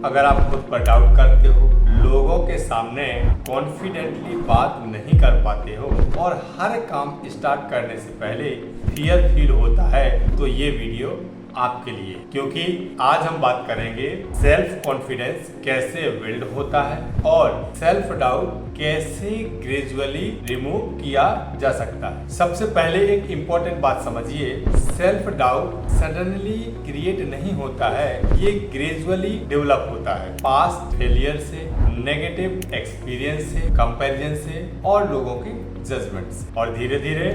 अगर आप खुद पर डाउट करते हो, लोगों के सामने कॉन्फिडेंटली बात नहीं कर पाते हो और हर काम स्टार्ट करने से पहले फियर फील होता है, तो ये वीडियो आपके लिए, क्योंकि आज हम बात करेंगे सेल्फ कॉन्फिडेंस कैसे बिल्ड होता है और सेल्फ डाउट कैसे ग्रेजुअली रिमूव किया जा सकता है। सबसे पहले एक इम्पोर्टेंट बात समझिए, सेल्फ डाउट सडनली क्रिएट नहीं होता है, ये ग्रेजुअली डेवलप होता है पास्ट फेलियर से, नेगेटिव एक्सपीरियंस से, कंपैरिजन से और लोगों के जजमेंट से, और धीरे धीरे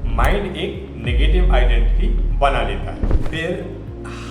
माइंड एक नेगेटिव आइडेंटिटी बना लेता है। फिर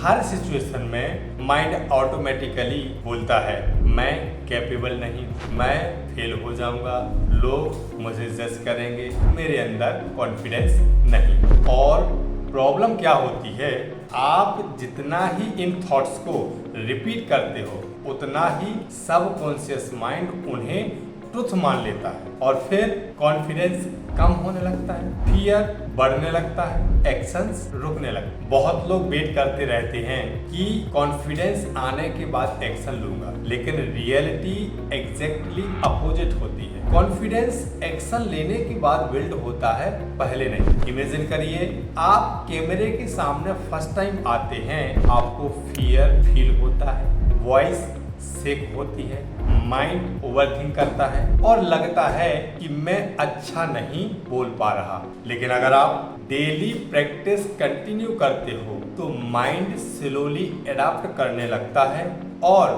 हर सिचुएशन में माइंड ऑटोमेटिकली बोलता है मैं कैपेबल नहीं, मैं फेल हो जाऊंगा, लोग मुझे जज करेंगे, मेरे अंदर कॉन्फिडेंस नहीं। और प्रॉब्लम क्या होती है, आप जितना ही इन थॉट्स को रिपीट करते हो उतना ही सबकॉन्शियस माइंड उन्हें ट्रुथ मान लेता है और फिर कॉन्फिडेंस कम होने लगता है, फियर बढ़ने लगता है, एक्शंस रुकने लगते हैं। बहुत लोग वेट करते रहते हैं कि कॉन्फिडेंस आने के बाद एक्शन लूंगा, लेकिन रियलिटी एग्जैक्टली अपोजिट होती है। कॉन्फिडेंस एक्शन लेने के बाद बिल्ड होता है, पहले नहीं। इमेजिन करिए आप कैमरे के सामने फर्स्ट टाइम आते हैं, आपको फियर फील होता है, वॉइस शेक होती है, माइंड ओवरथिंक करता है और लगता है कि मैं अच्छा नहीं बोल पा रहा। लेकिन अगर आप डेली प्रैक्टिस कंटिन्यू करते हो तो माइंड स्लोली अडॉप्ट करने लगता है और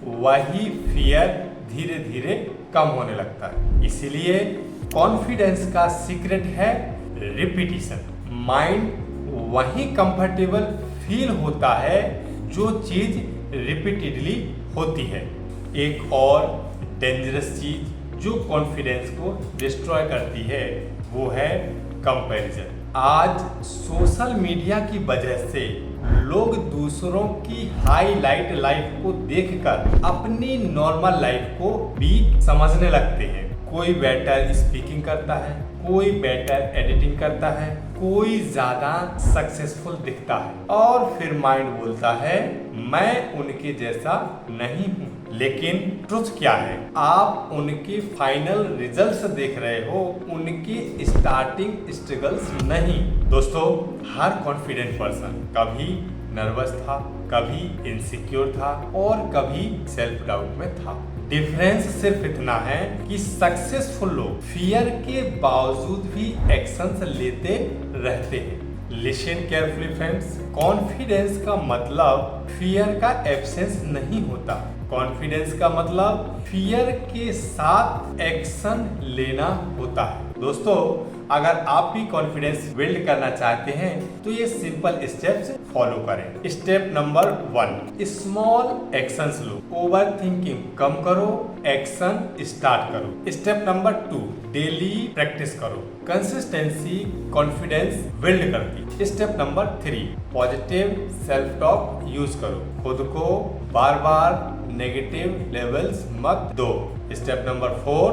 वही फियर धीरे धीरे कम होने लगता है। इसीलिए कॉन्फिडेंस का सीक्रेट है रिपीटिशन। माइंड वही कंफर्टेबल फील होता है जो चीज रिपीटेडली होती है। एक और डेंजरस चीज जो कॉन्फिडेंस को डिस्ट्रॉय करती है वो है कंपैरिजन। आज सोशल मीडिया की वजह से लोग दूसरों की हाईलाइट लाइफ को देखकर अपनी नॉर्मल लाइफ को वीक समझने लगते हैं। कोई बेटर स्पीकिंग करता है, कोई बेटर एडिटिंग करता है, कोई ज्यादा सक्सेसफुल दिखता है और फिर माइंड बोलता है मैं उनके जैसा नहीं हूँ। लेकिन ट्रुथ क्या है, आप उनके फाइनल रिजल्ट्स देख रहे हो, उनके स्टार्टिंग स्ट्रगल्स नहीं। दोस्तों, हर कॉन्फिडेंट पर्सन कभी नर्वस था, कभी इनसिक्योर था और कभी सेल्फ डाउट में था। डिफरेंस सिर्फ इतना है कि सक्सेसफुल लोग फियर के बावजूद भी एक्शंस लेते रहते हैं। लिसन केयरफुली फ्रेंड्स, कॉन्फिडेंस का मतलब फियर का एब्सेंस नहीं होता। कॉन्फिडेंस का मतलब फियर के साथ एक्शन लेना होता है। दोस्तों, अगर आप भी कॉन्फिडेंस बिल्ड करना चाहते हैं तो ये सिंपल स्टेप्स फॉलो करें। स्टेप नंबर 1, स्मॉल एक्शंस लो, ओवर थिंकिंग कम करो, एक्शन स्टार्ट करो। स्टेप नंबर 2, डेली प्रैक्टिस करो, कंसिस्टेंसी कॉन्फिडेंस बिल्ड करती। Step number 3, positive self talk use करो, खुद को बार बार नेगेटिव लेवल्स मत दो। स्टेप नंबर 4,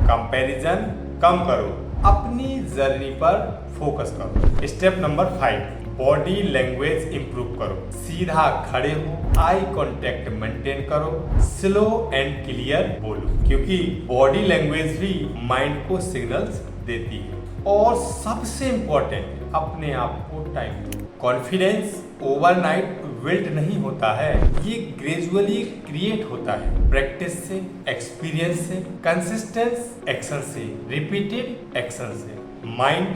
कंपैरिजन कम करो, अपनी जर्नी पर फोकस करो। Step number 5, body language improve करो, सीधा खड़े हो, आई कांटेक्ट मेंटेन करो, स्लो एंड क्लियर बोलो, क्योंकि बॉडी लैंग्वेज भी माइंड को सिग्नल्स देती है। और सबसे इंपॉर्टेंट, अपने आप को टाइम दो। कॉन्फिडेंस ओवरनाइट बिल्ड नहीं होता है, ये ग्रेजुअली क्रिएट होता है, प्रैक्टिस से, एक्सपीरियंस से, कंसिस्टेंस एक्शन से, रिपीटेड एक्शन से। माइंड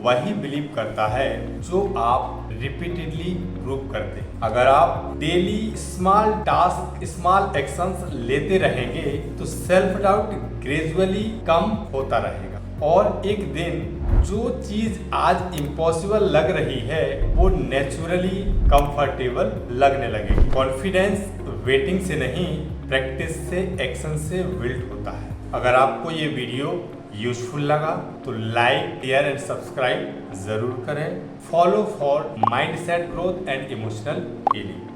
वही बिलीव करता है जो आप रिपीटेडली प्रूव करते हैं। अगर आप daily small task, small actions लेते रहेंगे तो सेल्फ डाउट ग्रेजुअली कम होता रहेगा और एक दिन जो चीज आज इम्पॉसिबल लग रही है वो नेचुरली कंफर्टेबल लगने लगेगी। कॉन्फिडेंस वेटिंग से नहीं, प्रैक्टिस से, एक्शन से बिल्ड होता है। अगर आपको ये वीडियो यूजफुल लगा तो लाइक, शेयर एंड सब्सक्राइब जरूर करें। Follow for mindset growth and emotional healing.